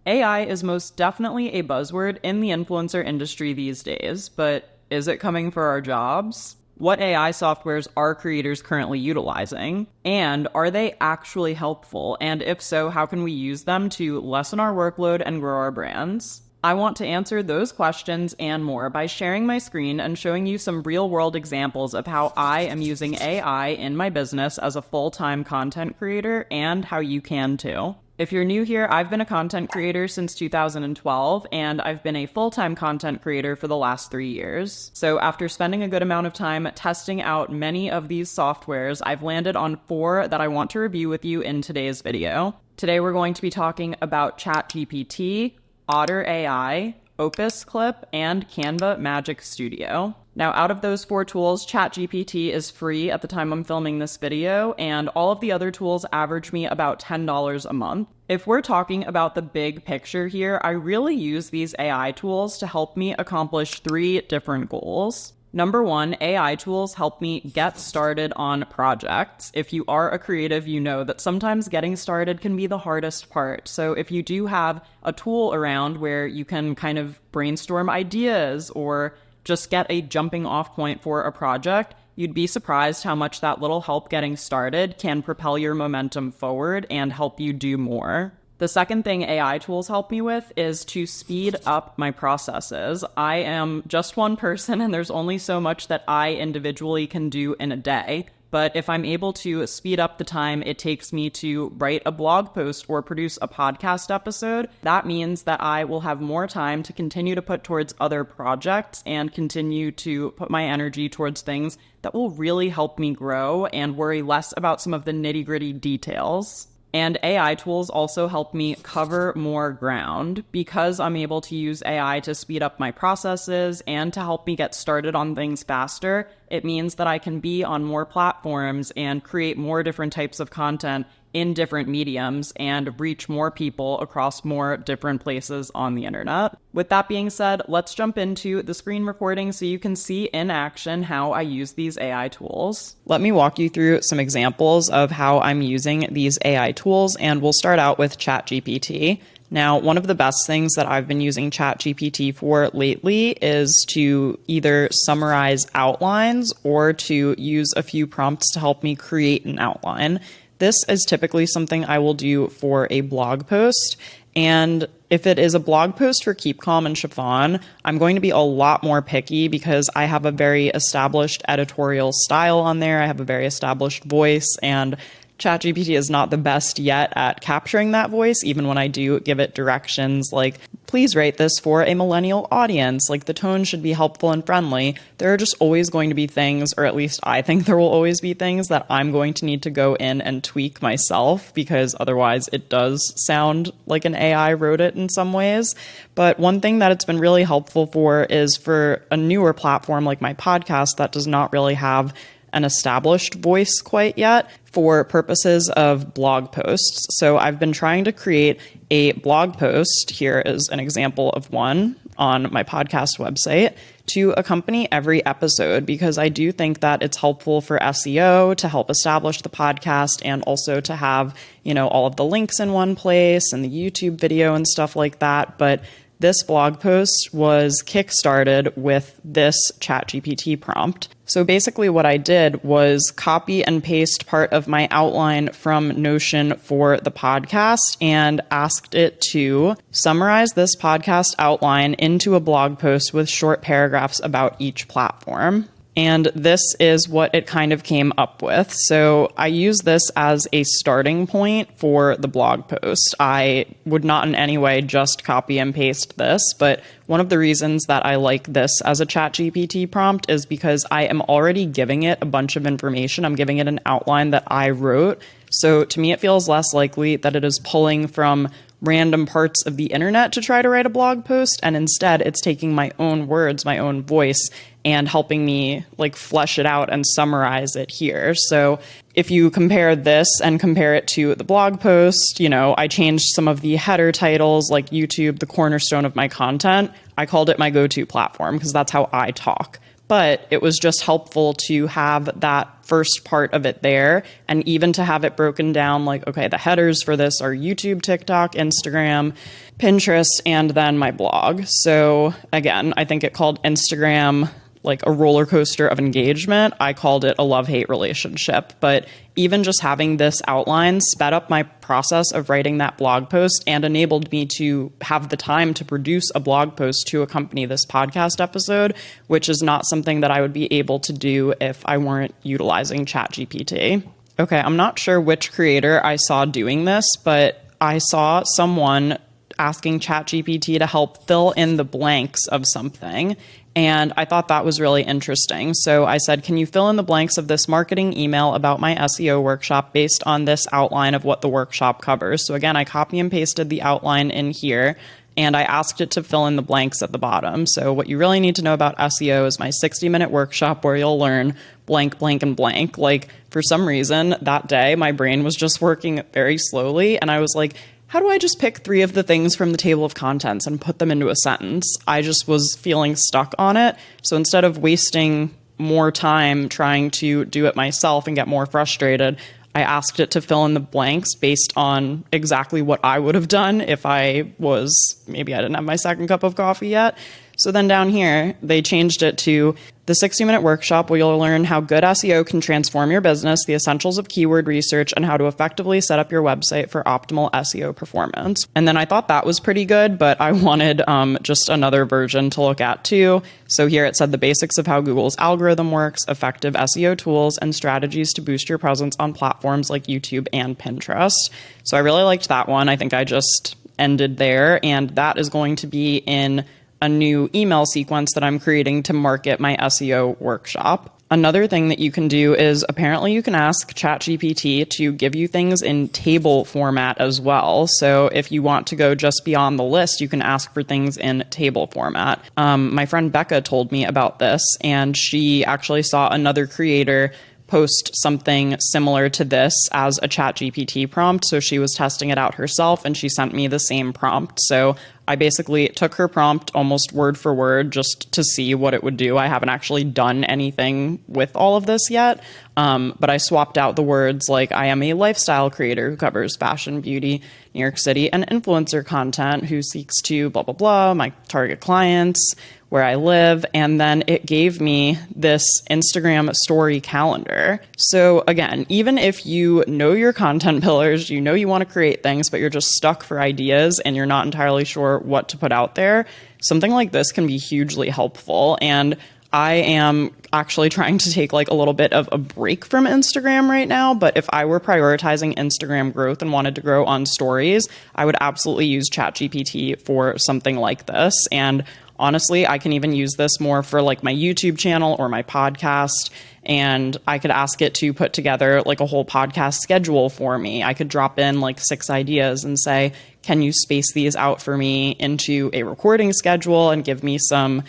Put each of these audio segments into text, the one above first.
AI is most definitely a buzzword in the influencer industry these days, but is it coming for our jobs? What AI softwares are creators currently utilizing? And are they actually helpful? And if so, how can we use them to lessen our workload and grow our brands? I want to answer those questions and more by sharing my screen and showing you some real-world examples of how I am using AI in my business as a full-time content creator and how you can too. If you're new here, I've been a content creator since 2012, and I've been a full-time content creator for the last 3 years. So after spending a good amount of time testing out many of these softwares, I've landed on 4 that I want to review with you in today's video. Today we're going to be talking about ChatGPT, Otter AI, Opus Clip, and Canva Magic Studio. Now, out of those 4 tools, ChatGPT is free at the time I'm filming this video, and all of the other tools average me about $10 a month. If we're talking about the big picture here, I really use these AI tools to help me accomplish 3 different goals. Number 1, AI tools help me get started on projects. If you are a creative, you know that sometimes getting started can be the hardest part. So if you do have a tool around where you can kind of brainstorm ideas or just get a jumping off point for a project, you'd be surprised how much that little help getting started can propel your momentum forward and help you do more. The second thing AI tools help me with is to speed up my processes. I am just one person and there's only so much that I individually can do in a day. But if I'm able to speed up the time it takes me to write a blog post or produce a podcast episode, that means that I will have more time to continue to put towards other projects and continue to put my energy towards things that will really help me grow and worry less about some of the nitty-gritty details. And AI tools also help me cover more ground. Because I'm able to use AI to speed up my processes and to help me get started on things faster, it means that I can be on more platforms and create more different types of content in different mediums and reach more people across more different places on the internet. With that being said, let's jump into the screen recording so you can see in action how I use these AI tools. Let me walk you through some examples of how I'm using these AI tools, and we'll start out with ChatGPT. Now, one of the best things that I've been using ChatGPT for lately is to either summarize outlines or to use a few prompts to help me create an outline. This is typically something I will do for a blog post, and if it is a blog post for Keep Calm and Chiffon, I'm going to be a lot more picky because I have a very established editorial style on there. I have a very established voice, and ChatGPT is not the best yet at capturing that voice, even when I do give it directions like, please write this for a millennial audience, like the tone should be helpful and friendly. There are just always going to be things, or at least I think there will always be things that I'm going to need to go in and tweak myself because otherwise it does sound like an AI wrote it in some ways. But one thing that it's been really helpful for is for a newer platform like my podcast that does not really have an established voice quite yet for purposes of blog posts. So I've been trying to create a blog post. Here is an example of one on my podcast website to accompany every episode because I do think that it's helpful for SEO to help establish the podcast and also to have, all of the links in one place and the YouTube video and stuff like that. But this blog post was kickstarted with this ChatGPT prompt. So basically what I did was copy and paste part of my outline from Notion for the podcast and asked it to summarize this podcast outline into a blog post with short paragraphs about each platform. And this is what it kind of came up with. So I use this as a starting point for the blog post. I would not in any way just copy and paste this, but one of the reasons that I like this as a ChatGPT prompt is because I am already giving it a bunch of information. I'm giving it an outline that I wrote. So to me, it feels less likely that it is pulling from random parts of the internet to try to write a blog post, and instead it's taking my own words, my own voice, and helping me flesh it out and summarize it here. So if you compare this and compare it to the blog post, I changed some of the header titles, like YouTube, the cornerstone of my content. I called it my go-to platform because that's how I talk. but it was just helpful to have that first part of it there, and even to have it broken down like, okay, the headers for this are YouTube, TikTok, Instagram, Pinterest, and then my blog. So again, I think it called Instagram like a roller coaster of engagement. I called it a love-hate relationship. But even just having this outline sped up my process of writing that blog post and enabled me to have the time to produce a blog post to accompany this podcast episode, which is not something that I would be able to do if I weren't utilizing ChatGPT. Okay, I'm not sure which creator I saw doing this, but I saw someone asking ChatGPT to help fill in the blanks of something. And I thought that was really interesting. So I said, can you fill in the blanks of this marketing email about my SEO workshop based on this outline of what the workshop covers? So again, I copy and pasted the outline in here, and I asked it to fill in the blanks at the bottom. So what you really need to know about SEO is my 60-minute workshop where you'll learn blank, blank, and blank. Like, for some reason, that day, my brain was just working very slowly, and I was like, how do I just pick 3 of the things from the table of contents and put them into a sentence? I just was feeling stuck on it. So instead of wasting more time trying to do it myself and get more frustrated, I asked it to fill in the blanks based on exactly what I would have done if maybe I didn't have my second cup of coffee yet. So then down here, they changed it to the 60-minute workshop where you'll learn how good SEO can transform your business, the essentials of keyword research, and how to effectively set up your website for optimal SEO performance. And then I thought that was pretty good, but I wanted just another version to look at too. So here it said the basics of how Google's algorithm works, effective SEO tools, and strategies to boost your presence on platforms like YouTube and Pinterest. So I really liked that one. I think I just ended there, and that is going to be in a new email sequence that I'm creating to market my SEO workshop. Another thing that you can do is apparently you can ask ChatGPT to give you things in table format as well. So if you want to go just beyond the list, you can ask for things in table format. My friend Becca told me about this, and she actually saw another creator post something similar to this as a ChatGPT prompt. So she was testing it out herself, and she sent me the same prompt. So I basically took her prompt almost word for word just to see what it would do. I haven't actually done anything with all of this yet, but I swapped out the words like, I am a lifestyle creator who covers fashion, beauty, New York City, and influencer content who seeks to blah, blah, blah, my target clients, where I live, and then it gave me this Instagram story calendar. So again, even if you know your content pillars, you know you want to create things, but you're just stuck for ideas and you're not entirely sure what to put out there, something like this can be hugely helpful. And I am actually trying to take like a little bit of a break from Instagram right now, but if I were prioritizing Instagram growth and wanted to grow on stories, I would absolutely use ChatGPT for something like this. And honestly, I can even use this more for like my YouTube channel or my podcast, and I could ask it to put together like a whole podcast schedule for me. I could drop in like 6 ideas and say, can you space these out for me into a recording schedule and give me some,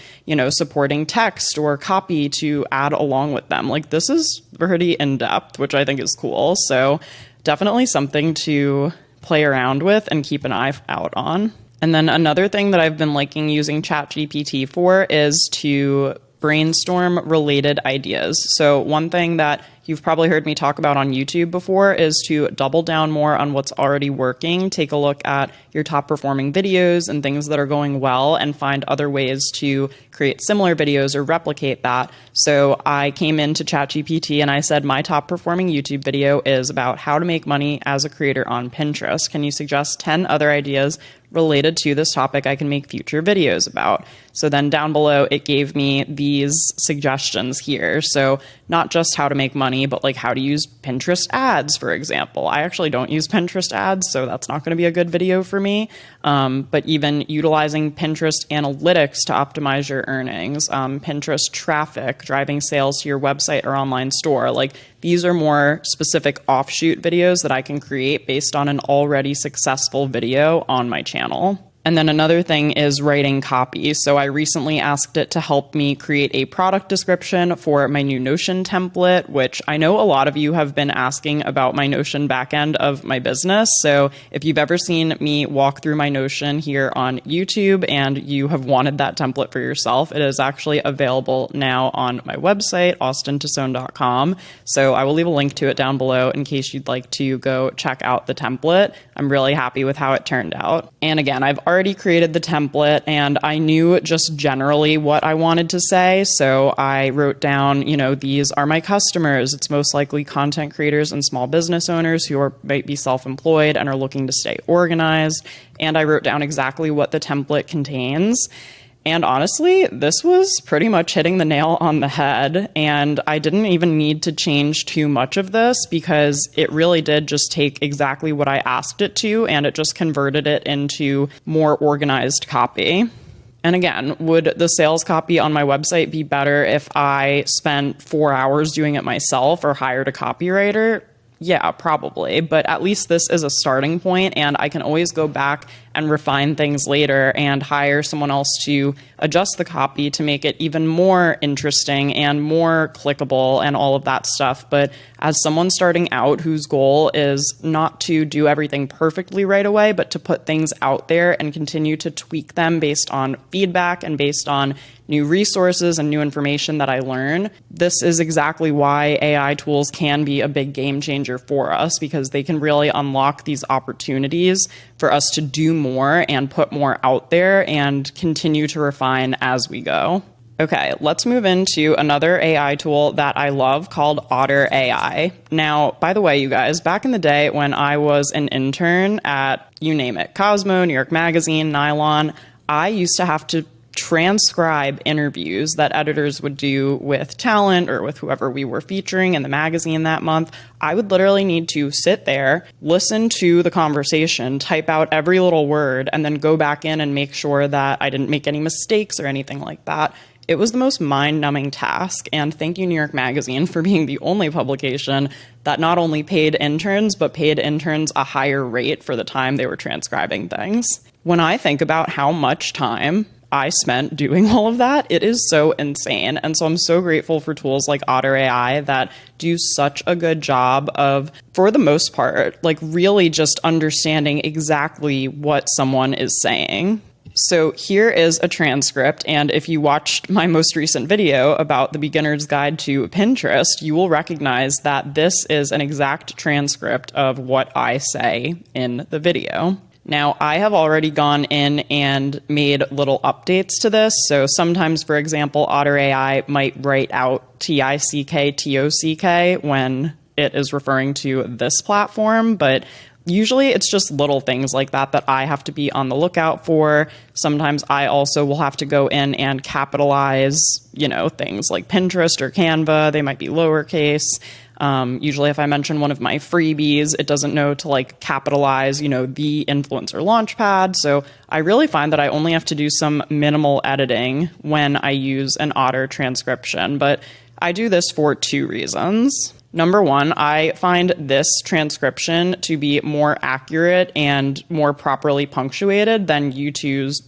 supporting text or copy to add along with them. Like, this is pretty in-depth, which I think is cool. So definitely something to play around with and keep an eye out on. And then another thing that I've been liking using ChatGPT for is to brainstorm related ideas. So one thing that you've probably heard me talk about on YouTube before is to double down more on what's already working. Take a look at your top performing videos and things that are going well and find other ways to create similar videos or replicate that. So I came into ChatGPT and I said, my top performing YouTube video is about how to make money as a creator on Pinterest. Can you suggest 10 other ideas related to this topic I can make future videos about? So then down below, it gave me these suggestions here. So not just how to make money, but like how to use Pinterest ads, for example. I actually don't use Pinterest ads, so that's not going to be a good video for me. But even utilizing Pinterest analytics to optimize your earnings, Pinterest traffic, driving sales to your website or online store. Like, these are more specific offshoot videos that I can create based on an already successful video on my channel. And then another thing is writing copy. So I recently asked it to help me create a product description for my new Notion template, which I know a lot of you have been asking about my Notion backend of my business. So if you've ever seen me walk through my Notion here on YouTube and you have wanted that template for yourself, it is actually available now on my website, austentosone.com. So I will leave a link to it down below in case you'd like to go check out the template. I'm really happy with how it turned out. And again, I've already created the template and I knew just generally what I wanted to say. So I wrote down, these are my customers. It's most likely content creators and small business owners who might be self-employed and are looking to stay organized. And I wrote down exactly what the template contains. And honestly, this was pretty much hitting the nail on the head. And I didn't even need to change too much of this because it really did just take exactly what I asked it to, and it just converted it into more organized copy. And again, would the sales copy on my website be better if I spent 4 hours doing it myself or hired a copywriter? Yeah, probably. But at least this is a starting point, and I can always go back and refine things later and hire someone else to adjust the copy to make it even more interesting and more clickable and all of that stuff. But as someone starting out whose goal is not to do everything perfectly right away, but to put things out there and continue to tweak them based on feedback and based on new resources and new information that I learn, this is exactly why AI tools can be a big game changer for us, because they can really unlock these opportunities for us to do more and put more out there and continue to refine as we go. Okay, let's move into another AI tool that I love called Otter AI. Now, by the way, you guys, back in the day when I was an intern at, you name it, Cosmo, New York Magazine, Nylon, I used to have to transcribe interviews that editors would do with talent or with whoever we were featuring in the magazine that month. I would literally need to sit there, listen to the conversation, type out every little word, and then go back in and make sure that I didn't make any mistakes or anything like that. It was the most mind-numbing task, and thank you, New York Magazine, for being the only publication that not only paid interns, but paid interns a higher rate for the time they were transcribing things. When I think about how much time I spent doing all of that, it is so insane. And so I'm so grateful for tools like Otter AI that do such a good job of, for the most part, like really just understanding exactly what someone is saying. So here is a transcript, and if you watched my most recent video about the beginner's guide to Pinterest, you will recognize that this is an exact transcript of what I say in the video. Now, I have already gone in and made little updates to this. So sometimes, for example, Otter AI might write out TICK, when it is referring to this platform, but usually it's just little things like that that I have to be on the lookout for. Sometimes I also will have to go in and capitalize, things like Pinterest or Canva. They might be lowercase. Usually if I mention one of my freebies, it doesn't know to capitalize, the influencer launchpad. So I really find that I only have to do some minimal editing when I use an Otter transcription, but I do this for 2 reasons. Number one, I find this transcription to be more accurate and more properly punctuated than YouTube's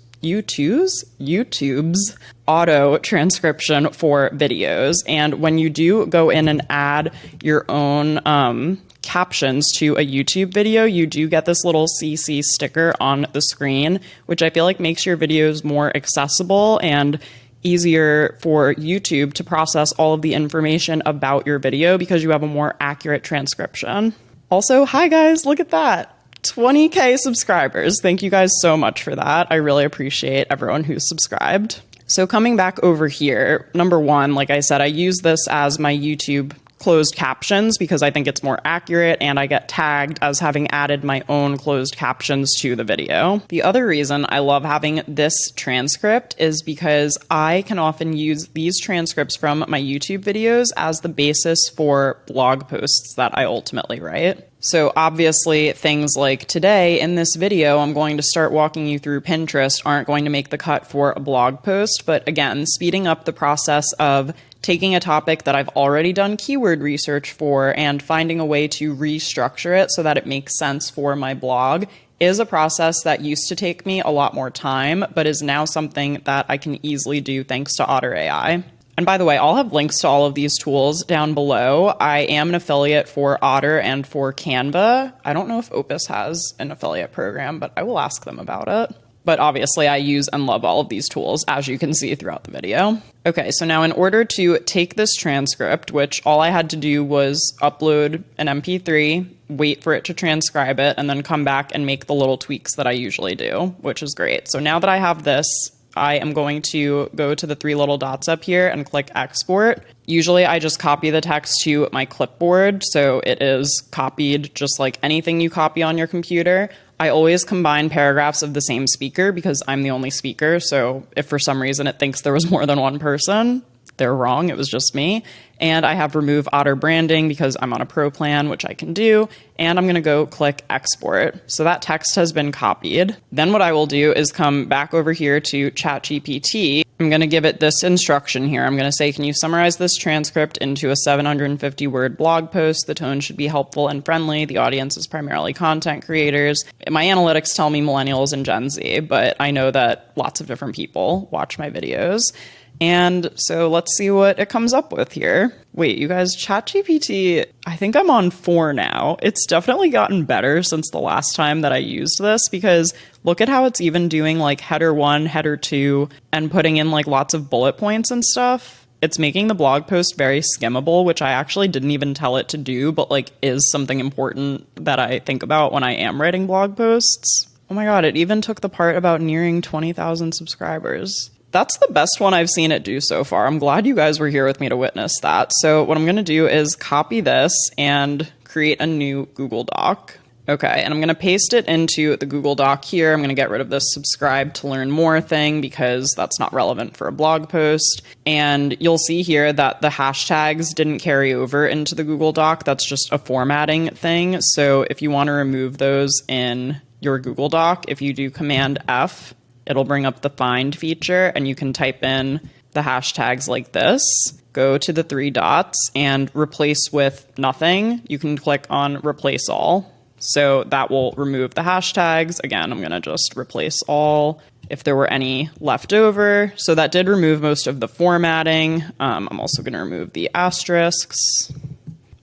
auto transcription for videos. And when you do go in and add your own captions to a YouTube video, you do get this little CC sticker on the screen, which I feel like makes your videos more accessible and easier for YouTube to process all of the information about your video because you have a more accurate transcription. Also, hi guys, look at that. 20K subscribers. Thank you guys so much for that. I really appreciate everyone who's subscribed. So coming back over here, number one, like I said, I use this as my YouTube closed captions because I think it's more accurate and I get tagged as having added my own closed captions to the video. The other reason I love having this transcript is because I can often use these transcripts from my YouTube videos as the basis for blog posts that I ultimately write. So obviously things like today in this video, I'm going to start walking you through Pinterest aren't going to make the cut for a blog post. But again, speeding up the process of taking a topic that I've already done keyword research for and finding a way to restructure it so that it makes sense for my blog is a process that used to take me a lot more time, but is now something that I can easily do thanks to Otter AI. And by the way, I'll have links to all of these tools down below. I am an affiliate for Otter and for Canva. I don't know if Opus has an affiliate program, but I will ask them about it. But obviously I use and love all of these tools, as you can see throughout the video. Okay, so now in order to take this transcript, which all I had to do was upload an MP3, wait for it to transcribe it, and then come back and make the little tweaks that I usually do, which is great. So now that I have this, I am going to go to the three little dots up here and click export. Usually I just copy the text to my clipboard, so it is copied just like anything you copy on your computer. I always combine paragraphs of the same speaker because I'm the only speaker, so if for some reason it thinks there was more than one person, they're wrong, it was just me. And I have remove Otter branding because I'm on a pro plan, which I can do. And I'm gonna go click export. So that text has been copied. Then what I will do is come back over here to ChatGPT. I'm gonna give it this instruction here. I'm gonna say, can you summarize this transcript into a 750 word blog post? The tone should be helpful and friendly. The audience is primarily content creators. My analytics tell me millennials and Gen Z, but I know that lots of different people watch my videos. And so let's see what it comes up with here. Wait, you guys, ChatGPT, I think I'm on 4 now. It's definitely gotten better since the last time that I used this, because look at how it's even doing like header 1, header 2, and putting in like lots of bullet points and stuff. It's making the blog post very skimmable, which I actually didn't even tell it to do, but like is something important that I think about when I am writing blog posts. Oh my God, it even took the part about nearing 20,000 subscribers. That's the best one I've seen it do so far. I'm glad you guys were here with me to witness that. So what I'm going to do is copy this and create a new Google Doc. Okay, and I'm going to paste it into the Google Doc here. I'm going to get rid of this subscribe to learn more thing because that's not relevant for a blog post. And you'll see here that the hashtags didn't carry over into the Google Doc. That's just a formatting thing. So if you want to remove those in your Google Doc, if you do Command F, it'll bring up the find feature and you can type in the hashtags like this. Go to the 3 dots and replace with nothing. You can click on replace all. So that will remove the hashtags. Again, I'm going to just replace all if there were any left over. So that did remove most of the formatting. I'm also going to remove the asterisks.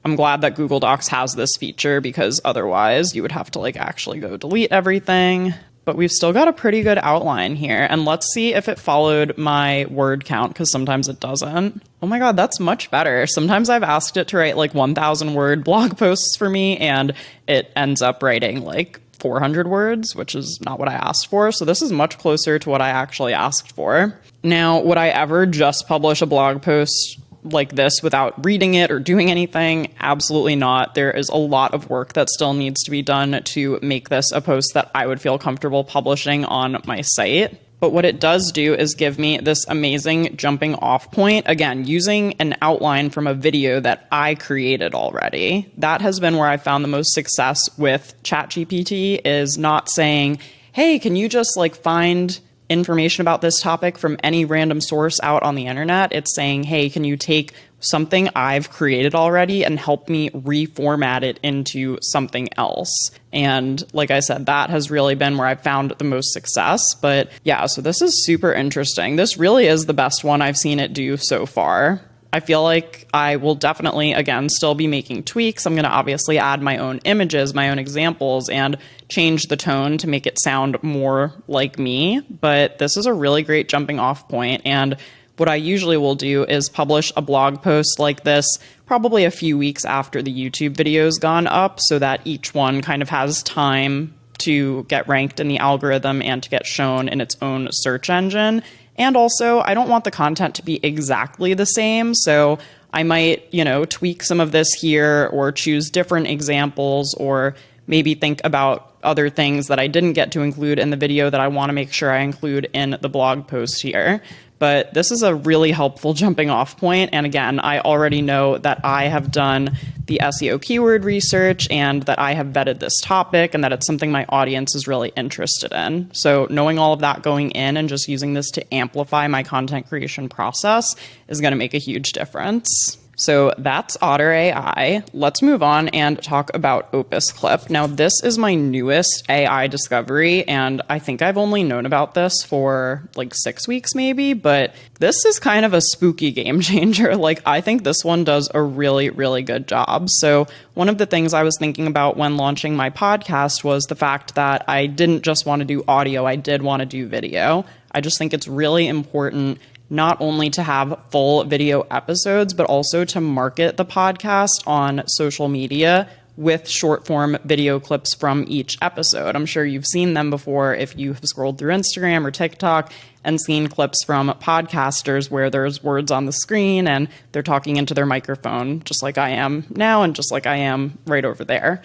I'm glad that Google Docs has this feature because otherwise you would have to like actually go delete everything. But we've still got a pretty good outline here. And let's see if it followed my word count, because sometimes it doesn't. Oh my God, that's much better. Sometimes I've asked it to write like 1,000 word blog posts for me, and it ends up writing like 400 words, which is not what I asked for. So this is much closer to what I actually asked for. Now, would I ever just publish a blog post like this without reading it or doing anything? Absolutely not. There is a lot of work that still needs to be done to make this a post that I would feel comfortable publishing on my site. But what it does do is give me this amazing jumping off point, again, using an outline from a video that I created already. That has been where I found the most success with ChatGPT, is not saying, hey, can you just like find information about this topic from any random source out on the internet. It's saying, hey, can you take something I've created already and help me reformat it into something else? And like I said, that has really been where I've found the most success. But yeah, so this is super interesting. This really is the best one I've seen it do so far. I feel like I will definitely, again, still be making tweaks. I'm going to obviously add my own images, my own examples, and change the tone to make it sound more like me. But this is a really great jumping off point. And what I usually will do is publish a blog post like this probably a few weeks after the YouTube video's gone up, so that each one kind of has time to get ranked in the algorithm and to get shown in its own search engine. And also, I don't want the content to be exactly the same, so I might, tweak some of this here or choose different examples, or maybe think about other things that I didn't get to include in the video that I want to make sure I include in the blog post here. But this is a really helpful jumping off point. And again, I already know that I have done the SEO keyword research and that I have vetted this topic and that it's something my audience is really interested in. So knowing all of that going in and just using this to amplify my content creation process is going to make a huge difference. So that's Otter AI. Let's move on and talk about Opus Clip. Now, this is my newest AI discovery, and I think I've only known about this for like 6 weeks maybe, but this is kind of a spooky game changer. Like, I think this one does a really, really good job. So one of the things I was thinking about when launching my podcast was the fact that I didn't just want to do audio, I did want to do video. I just think it's really important not only to have full video episodes, but also to market the podcast on social media with short form video clips from each episode. I'm sure you've seen them before if you have scrolled through Instagram or TikTok and seen clips from podcasters where there's words on the screen and they're talking into their microphone, just like I am now and just like I am right over there.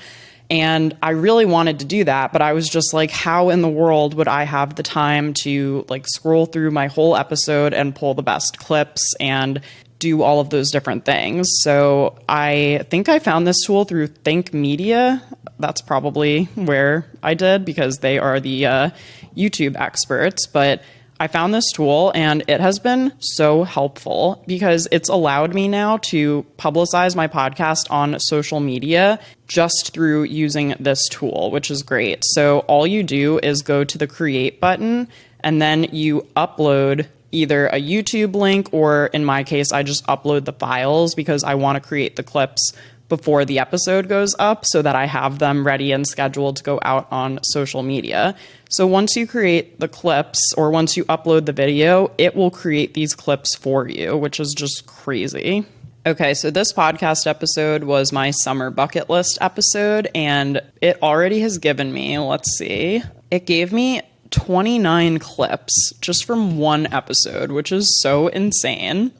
And I really wanted to do that, but I was just like, how in the world would I have the time to like scroll through my whole episode and pull the best clips and do all of those different things? So I think I found this tool through Think Media. That's probably where I did because they are the YouTube experts. But I found this tool and it has been so helpful because it's allowed me now to publicize my podcast on social media just through using this tool, which is great. So all you do is go to the create button and then you upload either a YouTube link or in my case, I just upload the files because I want to create the clips before the episode goes up so that I have them ready and scheduled to go out on social media. So once you create the clips or once you upload the video, it will create these clips for you, which is just crazy. Okay, so this podcast episode was my summer bucket list episode, and it already has given me, let's see, it gave me 29 clips just from one episode, which is so insane.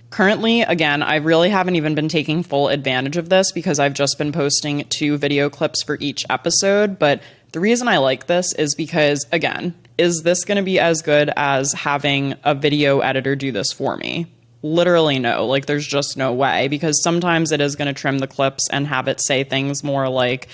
Currently, again, I really haven't even been taking full advantage of this because I've just been posting 2 video clips for each episode. But the reason I like this is because, again, is this going to be as good as having a video editor do this for me? Literally no. Like, there's just no way, because sometimes it is going to trim the clips and have it say things more like,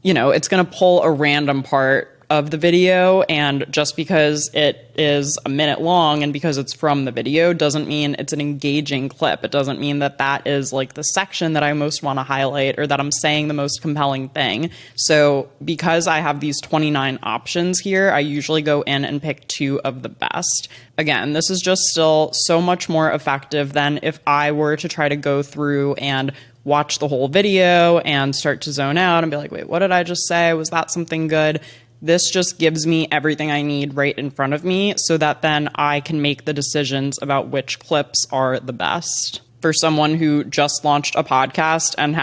you know, it's going to pull a random part of the video, and just because it is a minute long and because it's from the video doesn't mean it's an engaging clip. It doesn't mean that that is like the section that I most want to highlight or that I'm saying the most compelling thing. So because I have these 29 options here, I usually go in and pick 2 of the best. Again, this is just still so much more effective than if I were to try to go through and watch the whole video and start to zone out and be like, wait, what did I just say? Was that something good? This just gives me everything I need right in front of me so that then I can make the decisions about which clips are the best. For someone who just launched a podcast and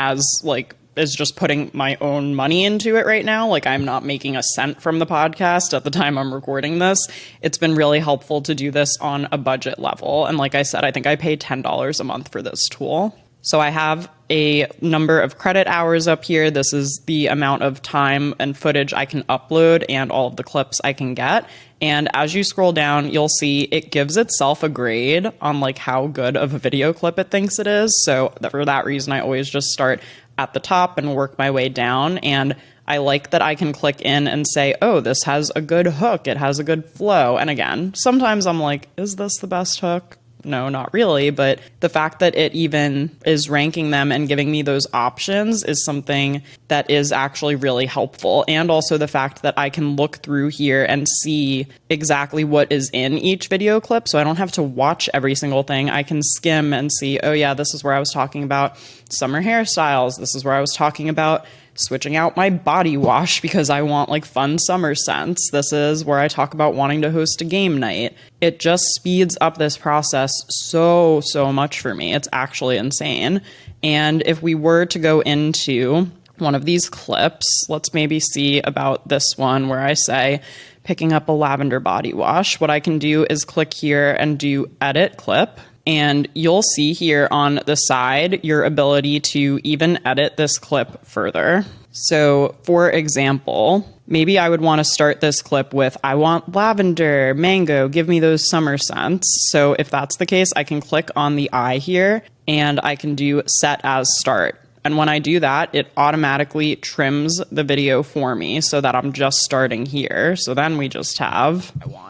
is just putting my own money into it right now, like I'm not making a cent from the podcast at the time I'm recording this, it's been really helpful to do this on a budget level. And like I said, I think I pay $10 a month for this tool. So I have a number of credit hours up here. This is the amount of time and footage I can upload and all of the clips I can get. And as you scroll down, you'll see it gives itself a grade on like how good of a video clip it thinks it is. So for that reason, I always just start at the top and work my way down. And I like that I can click in and say, oh, this has a good hook. It has a good flow. And again, sometimes I'm like, is this the best hook? No, not really. But the fact that it even is ranking them and giving me those options is something that is actually really helpful. And also the fact that I can look through here and see exactly what is in each video clip. So I don't have to watch every single thing. I can skim and see, oh yeah, this is where I was talking about summer hairstyles. This is where I was talking about switching out my body wash because I want like fun summer scents. This is where I talk about wanting to host a game night. It just speeds up this process so much for me. It's actually insane. And if we were to go into one of these clips, let's maybe see about this one where I say picking up a lavender body wash. What I can do is click here and do edit clip. And you'll see here on the side your ability to even edit this clip further. So for example, maybe I would want to start this clip with, I want lavender, mango, give me those summer scents. So if that's the case, I can click on the I here and I can do set as start. And when I do that, it automatically trims the video for me so that I'm just starting here. So then we just have, I want,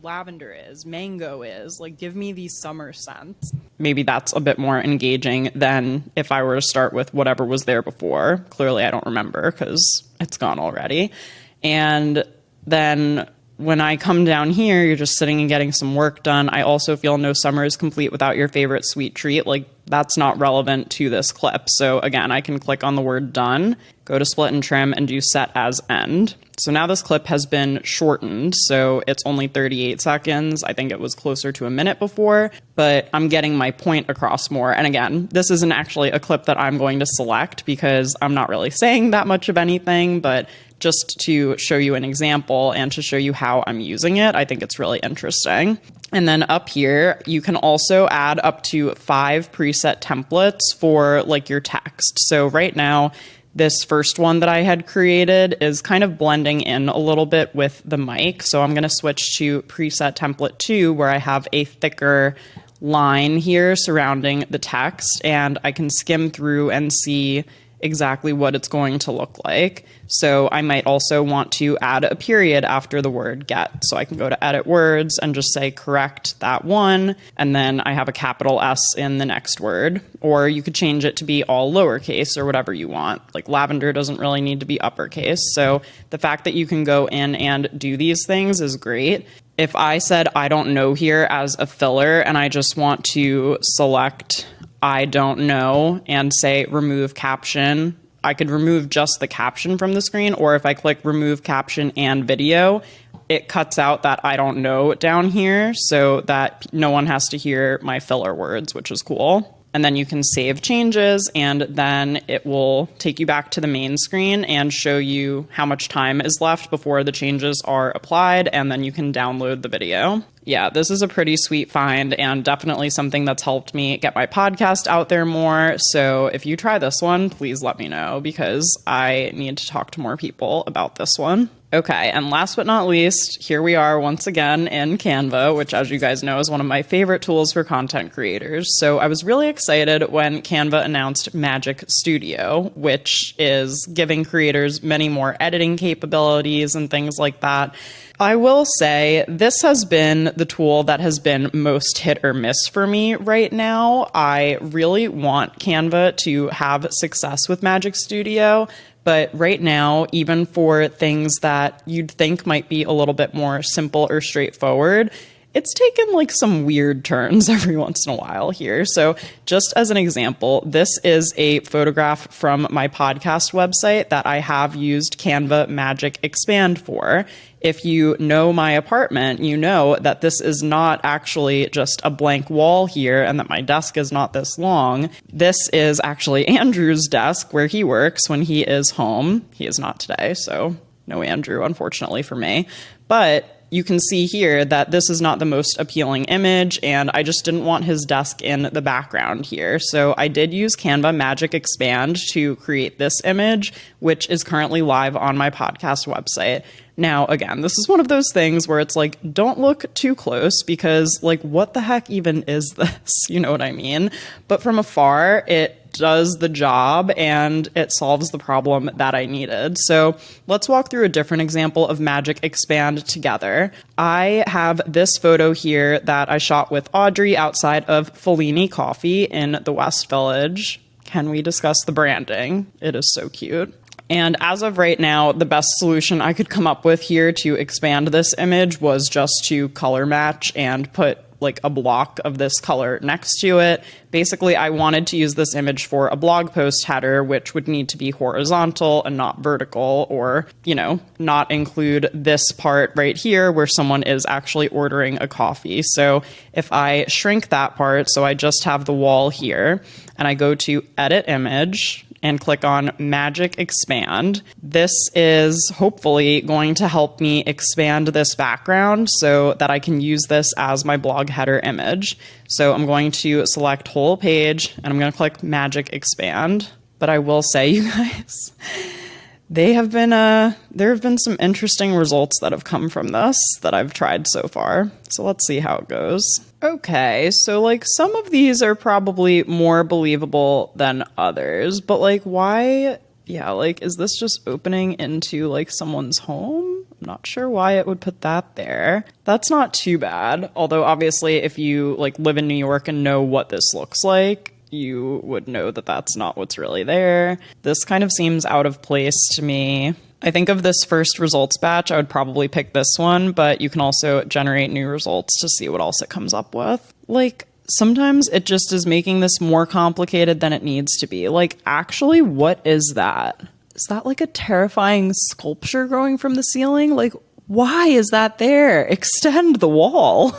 lavender is, mango is, like, give me these summer scents. Maybe that's a bit more engaging than if I were to start with whatever was there before. Clearly, I don't remember because it's gone already. And then when I come down here, you're just sitting and getting some work done. I also feel no summer is complete without your favorite sweet treat. Like, that's not relevant to this clip. So again, I can click on the word done, go to split and trim, and do set as end. So now this clip has been shortened, so it's only 38 seconds. I think it was closer to a minute before, but I'm getting my point across more. And again, this isn't actually a clip that I'm going to select because I'm not really saying that much of anything, but just to show you an example and to show you how I'm using it, I think it's really interesting. And then up here, you can also add up to 5 preset templates for like your text. So right now, this first one that I had created is kind of blending in a little bit with the mic. So I'm going to switch to preset template 2, where I have a thicker line here surrounding the text, and I can skim through and see exactly what it's going to look like. So I might also want to add a period after the word get. So I can go to edit words and just say correct that one, and then I have a capital S in the next word. Or you could change it to be all lowercase or whatever you want. Like lavender doesn't really need to be uppercase. So the fact that you can go in and do these things is great. If I said I don't know here as a filler and I just want to select I don't know and say remove caption, I could remove just the caption from the screen, or if I click remove caption and video, it cuts out that I don't know down here so that no one has to hear my filler words, which is cool. And then you can save changes, and then it will take you back to the main screen and show you how much time is left before the changes are applied, and then you can download the video. Yeah, this is a pretty sweet find and definitely something that's helped me get my podcast out there more. So if you try this one, please let me know because I need to talk to more people about this one. Okay, and last but not least, here we are once again in Canva, which, as you guys know, is one of my favorite tools for content creators. So I was really excited when Canva announced Magic Studio, which is giving creators many more editing capabilities and things like that. I will say this has been the tool that has been most hit or miss for me right now. I really want Canva to have success with Magic Studio, but right now, even for things that you'd think might be a little bit more simple or straightforward, it's taken like some weird turns every once in a while here. So just as an example, this is a photograph from my podcast website that I have used Canva Magic Expand for. If you know my apartment, you know that this is not actually just a blank wall here and that my desk is not this long. This is actually Andrew's desk where he works when he is home. He is not today, so no Andrew, unfortunately for me. But you can see here that this is not the most appealing image, and I just didn't want his desk in the background here. So I did use Canva Magic Expand to create this image, which is currently live on my podcast website. Now, again, this is one of those things where it's like, don't look too close because, like, what the heck even is this? You know what I mean? But from afar, it does the job and it solves the problem that I needed. So let's walk through a different example of Magic Expand together. I have this photo here that I shot with Audrey outside of Fellini Coffee in the West Village. Can we discuss the branding? It is so cute. And as of right now, the best solution I could come up with here to expand this image was just to color match and put like a block of this color next to it. Basically, I wanted to use this image for a blog post header, which would need to be horizontal and not vertical, or, you know, not include this part right here where someone is actually ordering a coffee. So if I shrink that part, so I just have the wall here, and I go to edit image, and click on Magic Expand. This is hopefully going to help me expand this background so that I can use this as my blog header image. So I'm going to select whole page and I'm going to click Magic Expand. But I will say, you guys, there have been some interesting results that have come from this that I've tried so far. So let's see how it goes. Okay, so like some of these are probably more believable than others, but like why? Yeah, like is this just opening into like someone's home? I'm not sure why it would put that there. That's not too bad. Although obviously if you like live in New York and know what this looks like, you would know that that's not what's really there. This kind of seems out of place to me. I think of this first results batch, I would probably pick this one, but you can also generate new results to see what else it comes up with. Like, sometimes it just is making this more complicated than it needs to be. Like, actually, what is that? Is that like a terrifying sculpture growing from the ceiling? Like, why is that there? Extend the wall.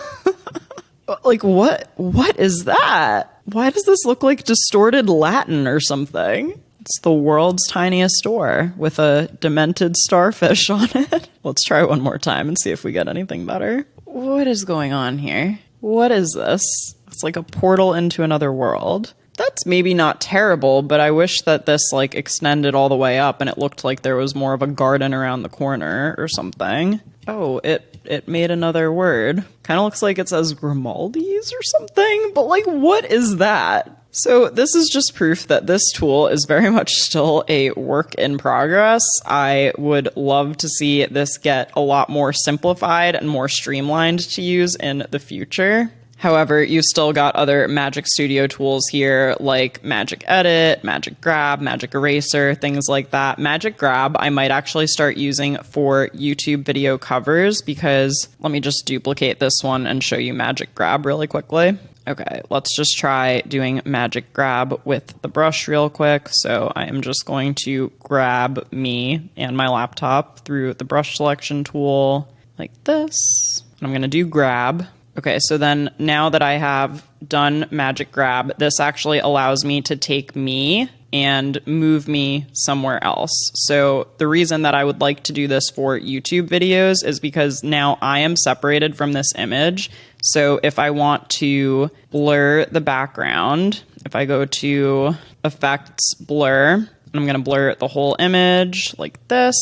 Like, what is that? Why does this look like distorted Latin or something? It's the world's tiniest door with a demented starfish on it. Let's try one more time and see if we get anything better. What is going on here? What is this? It's like a portal into another world. That's maybe not terrible, but I wish that this like extended all the way up and it looked like there was more of a garden around the corner or something. Oh, it made another word. Kind of looks like it says Grimaldi's or something, but like, what is that? So this is just proof that this tool is very much still a work in progress. I would love to see this get a lot more simplified and more streamlined to use in the future. However, you still got other Magic Studio tools here like Magic Edit, Magic Grab, Magic Eraser, things like that. Magic Grab I might actually start using for YouTube video covers because let me just duplicate this one and show you Magic Grab really quickly. Okay, let's just try doing Magic Grab with the brush real quick. So I am just going to grab me and my laptop through the brush selection tool like this. I'm going to do grab. Okay, so then now that I have done Magic Grab, this actually allows me to take me and move me somewhere else. So the reason that I would like to do this for YouTube videos is because now I am separated from this image. So if I want to blur the background, if I go to Effects, Blur, and I'm going to blur the whole image like this,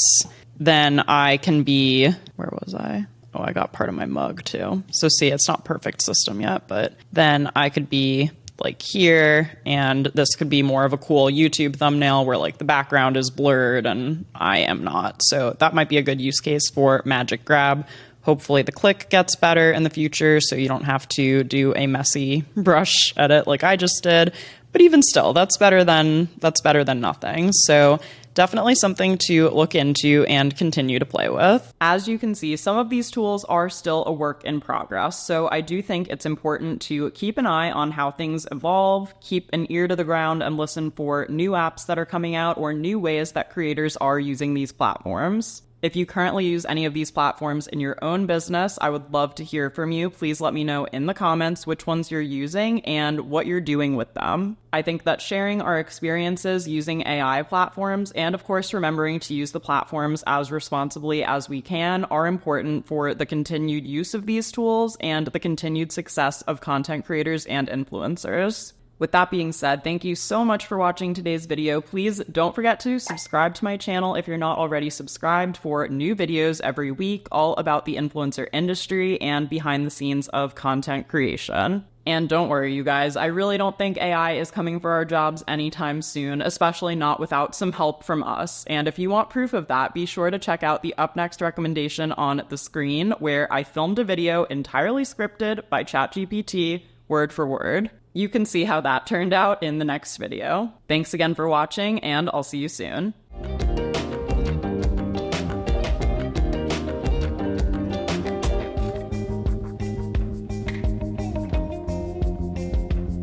then I can be, where was I? Oh, I got part of my mug too. So see, it's not perfect system yet, but then I could be like here, and this could be more of a cool YouTube thumbnail where like the background is blurred and I am not. So that might be a good use case for Magic Grab. Hopefully the click gets better in the future so you don't have to do a messy brush edit like I just did. But even still, that's better than nothing. So definitely something to look into and continue to play with. As you can see, some of these tools are still a work in progress, so I do think it's important to keep an eye on how things evolve, keep an ear to the ground, and listen for new apps that are coming out or new ways that creators are using these platforms. If you currently use any of these platforms in your own business, I would love to hear from you. Please let me know in the comments which ones you're using and what you're doing with them. I think that sharing our experiences using AI platforms and, of course, remembering to use the platforms as responsibly as we can are important for the continued use of these tools and the continued success of content creators and influencers. With that being said, thank you so much for watching today's video. Please don't forget to subscribe to my channel if you're not already subscribed for new videos every week, all about the influencer industry and behind the scenes of content creation. And don't worry, you guys, I really don't think AI is coming for our jobs anytime soon, especially not without some help from us. And if you want proof of that, be sure to check out the up next recommendation on the screen, where I filmed a video entirely scripted by ChatGPT, word for word. You can see how that turned out in the next video. Thanks again for watching, and I'll see you soon.